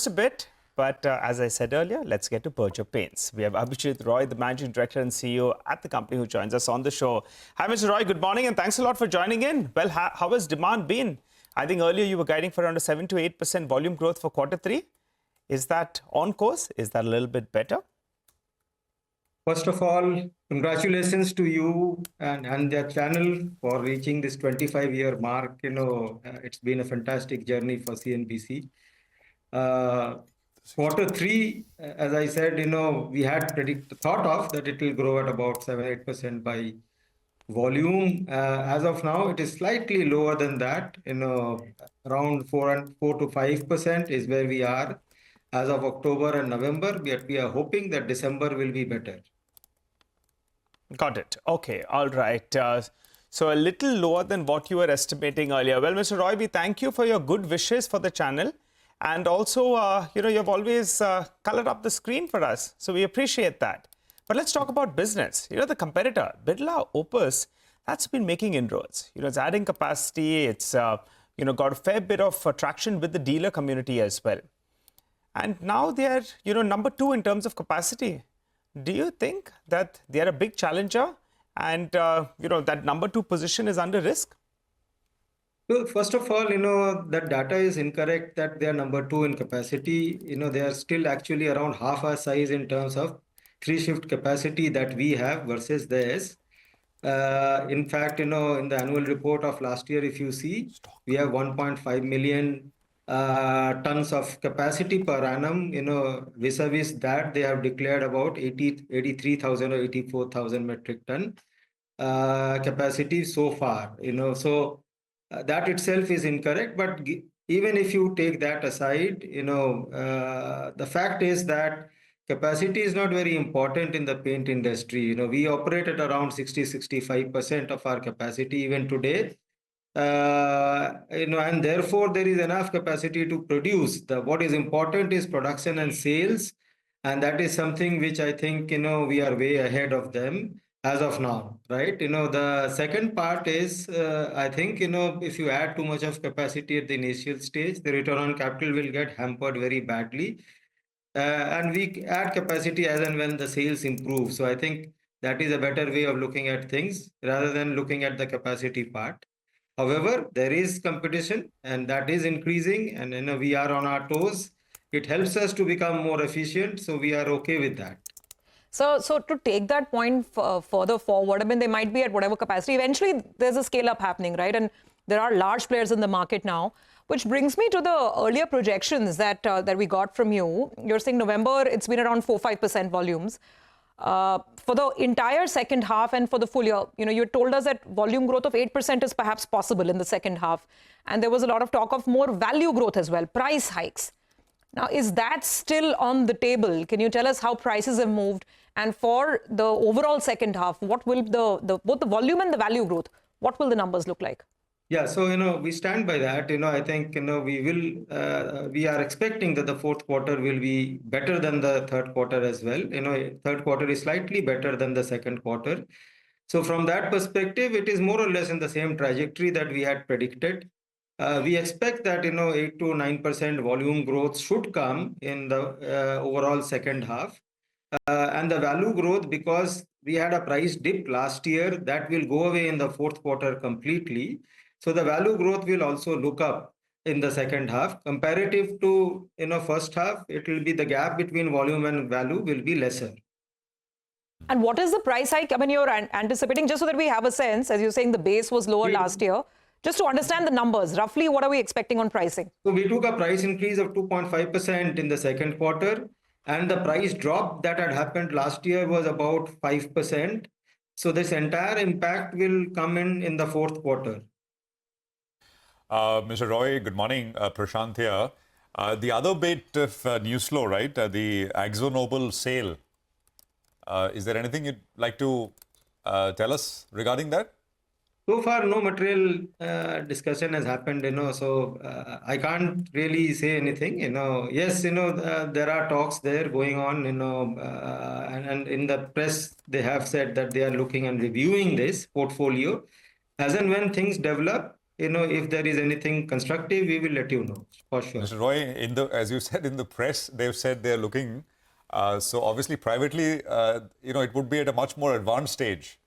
just a bit, but as I said earlier, let's get to Berger Paints. We have Abhijit Roy, the Managing Director and CEO at the company, who joins us on the show. Hi, Mr. Roy, good morning, and thanks a lot for joining in. Well, how has demand been? I think earlier you were guiding for around a 7 to 8% volume growth for Q3. Is that on course? Is that a little bit better? First of all, congratulations to you and the channel for reaching this 25-year mark. It's been a fantastic journey for CNBC. Q3, as I said, we had thought of that it will grow at about 7-8% by volume. As of now, it is slightly lower than that. Around 4 to 5% is where we are as of October and November. We are hoping that December will be better. Got it. Okay. All right. So a little lower than what you were estimating earlier. Well, Mr. Roy, we thank you for your good wishes for the channel. And also, you've always colored up the screen for us. So we appreciate that. But let's talk about business. The competitor, Birla Opus, that's been making inroads. It's adding capacity. It's, got a fair bit of traction with the dealer community as well. And now they are, number 2 in terms of capacity. Do you think that they are a big challenger and, that number 2 position is under risk? Well, first of all, that data is incorrect that they are number 2 in capacity. They are still actually around half our size in terms of 3-shift capacity that we have versus theirs. In fact, in the annual report of last year, if you see, we have 1.5 million tons of capacity per annum. Vis-a-vis that, they have declared about 83,000 or 84,000 metric ton capacity so far. So that itself is incorrect. But even if you take that aside, the fact is that capacity is not very important in the paint industry. We operate at around 60-65% of our capacity even today. And therefore there is enough capacity to produce. What is important is production and sales, and that is something which I think we are way ahead of them as of now, right? The second part is I think if you add too much of capacity at the initial stage, the return on capital will get hampered very badly, and we add capacity as and when the sales improve. So I think that is a better way of looking at things rather than looking at the capacity part. However, there is competition and that is increasing, and we are on our toes. It helps us to become more efficient, so we are okay with that. So to take that point further forward, I mean, they might be at whatever capacity. Eventually, there's a scale-up happening, right? And there are large players in the market now, which brings me to the earlier projections that we got from you. You're saying November, it's been around 4-5% volumes. For the entire second half and for the full year, you told us that volume growth of 8% is perhaps possible in the second half. And there was a lot of talk of more value growth as well, price hikes. Now, is that still on the table? Can you tell us how prices have moved? And for the overall second half, what will both the volume and the value growth, what will the numbers look like? Yeah, so, we stand by that. I think, we are expecting that the fourth quarter will be better than the third quarter as well. Third quarter is slightly better than the second quarter. So from that perspective, it is more or less in the same trajectory that we had predicted. We expect that, 8 to 9% volume growth should come in the overall second half. And the value growth, because we had a price dip last year, that will go away in the fourth quarter completely. So the value growth will also look up in the second half. Comparative to first half, it will be the gap between volume and value will be lesser. And what is the price hike? I mean, you're anticipating, just so that we have a sense, as you're saying, the base was lower last year. Just to understand the numbers, roughly what are we expecting on pricing? So we took a price increase of 2.5% in the second quarter. And the price drop that had happened last year was about 5%. So this entire impact will come in the fourth quarter. Mr. Roy, good morning. Prashant here. The other bit of news flow, right? The Akzo Nobel sale. Is there anything you'd like to tell us regarding that? So far, no material discussion has happened, so I can't really say anything, Yes, there are talks there going on, and in the press, they have said that they are looking and reviewing this portfolio. As and when things develop, if there is anything constructive, we will let you know for sure. Mr. Roy, as you said in the press, they've said they're looking. So obviously, privately, it would be at a much more advanced stage.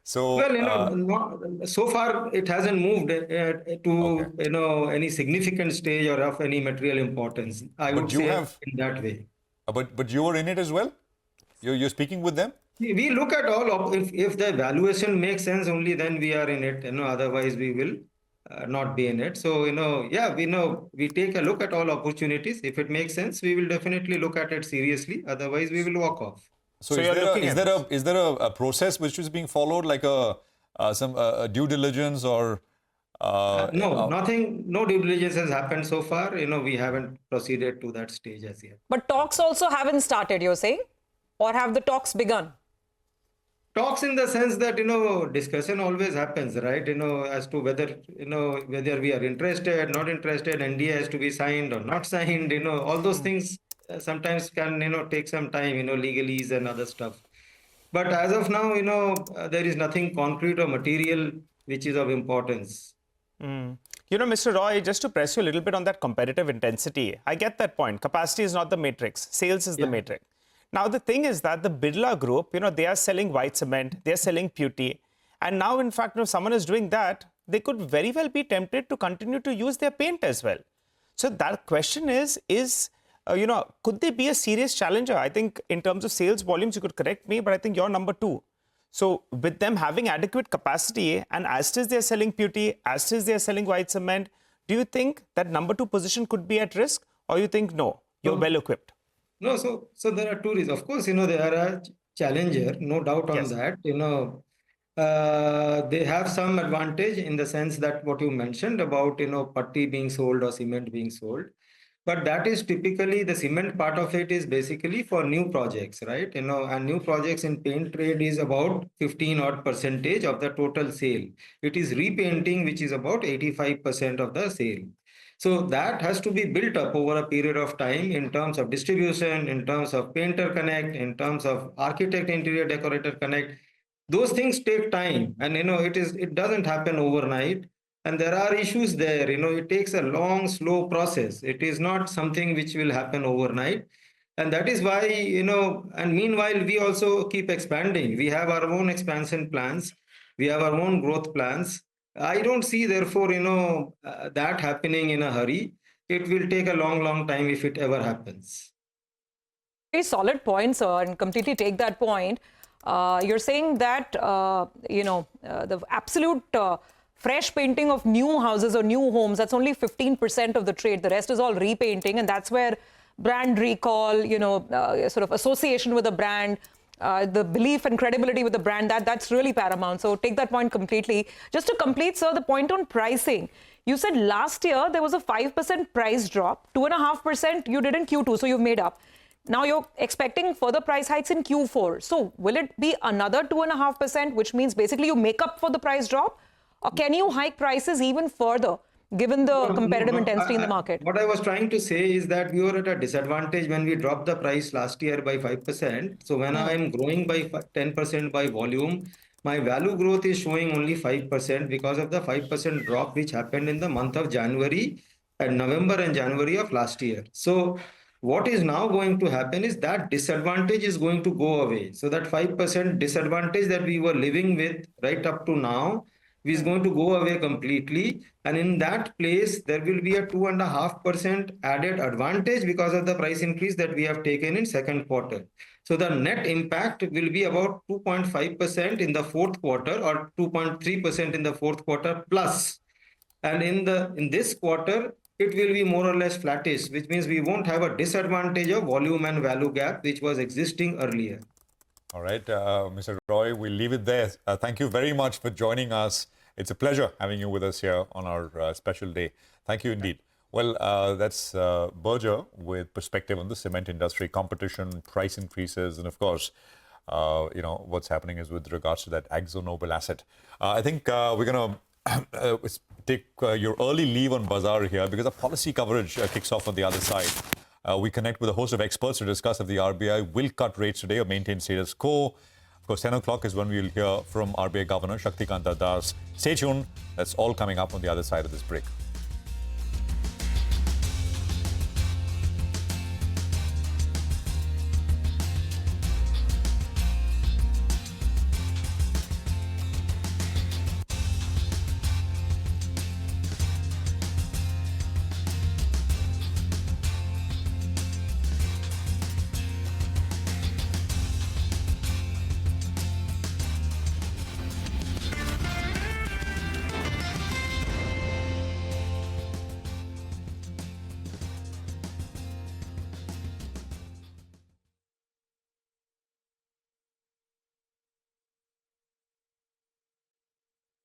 So, well, so far it hasn't moved to any significant stage or of any material importance. I would say in that way. But you were in it as well. You're speaking with them. We look at all. If the valuation makes sense, only then we are in it. Otherwise we will not be in it. So we take a look at all opportunities. If it makes sense, we will definitely look at it seriously. Otherwise, we will walk off. So is there a process which is being followed, like some due diligence or? No, nothing. No due diligence has happened so far. We haven't proceeded to that stage as yet. But talks also haven't started, you're saying, or have the talks begun? Talks in the sense that discussion always happens, right? As to whether we are interested, not interested, NDA has to be signed or not signed. All those things sometimes can take some time. Legalese and other stuff. But as of now, there is nothing concrete or material which is of importance. Mr. Roy, just to press you a little bit on that competitive intensity, I get that point. Capacity is not the matrix. Sales is the matrix. Now, the thing is that the Birla Group, they are selling white cement, they are selling putty. And now, in fact, if someone is doing that, they could very well be tempted to continue to use their paint as well. So that question is could they be a serious challenger? I think in terms of sales volumes, you could correct me, but I think you're number 2. So with them having adequate capacity and as it is they're selling putty, as it is they're selling white cement, do you think that number 2 position could be at risk, or you think no, you're well equipped? No, so there are 2 reasons. Of course, they are a challenger, no doubt on that. They have some advantage in the sense that what you mentioned about putty being sold or cement being sold. But that is typically, the cement part of it is basically for new projects, right? And new projects in paint trade is about 15% of the total sale. It is repainting, which is about 85% of the sale. So that has to be built up over a period of time in terms of distribution, in terms of painter connect, in terms of architect, interior decorator connect. Those things take time, and it doesn't happen overnight. And there are issues there. It takes a long, slow process. It is not something which will happen overnight. And that is why, and meanwhile, we also keep expanding. We have our own expansion plans. We have our own growth plans. I don't see, therefore, that happening in a hurry. It will take a long, long time if it ever happens. Very solid point, sir, and completely take that point. You're saying that, the absolute fresh painting of new houses or new homes, that's only 15% of the trade. The rest is all repainting, and that's where brand recall, sort of association with a brand, the belief and credibility with the brand, that's really paramount. So take that point completely. Just to complete, sir, the point on pricing. You said last year there was a 5% price drop, 2.5% you did in Q2, so you've made up. Now you're expecting further price hikes in Q4. So will it be another 2.5%, which means basically you make up for the price drop? Or can you hike prices even further, given the competitive intensity in the market? What I was trying to say is that we were at a disadvantage when we dropped the price last year by 5%. So when I am growing by 10% by volume, my value growth is showing only 5% because of the 5% drop which happened in the month of January and November and January of last year. So what is now going to happen is that disadvantage is going to go away. So that 5% disadvantage that we were living with right up to now is going to go away completely. And in that place, there will be a 2.5% added advantage because of the price increase that we have taken in second quarter. So the net impact will be about 2.5% in the fourth quarter or 2.3% in the fourth quarter plus. And in this quarter, it will be more or less flattish, which means we won't have a disadvantage of volume and value gap, which was existing earlier. All right, Mr. Roy, we'll leave it there. Thank you very much for joining us. It's a pleasure having you with us here on our special day. Thank you indeed. Well, that's Berger with perspective on the cement industry, competition, price increases, and of course, what's happening is with regards to that Akzo Nobel asset. I think we're going to take your early leave on Bazaar here because the policy coverage kicks off on the other side. We connect with a host of experts to discuss if the RBI will cut rates today or maintain status quo. Of course, 10 o'clock is when we'll hear from RBI Governor Shaktikanta Das. Stay tuned. That's all coming up on the other side of this break.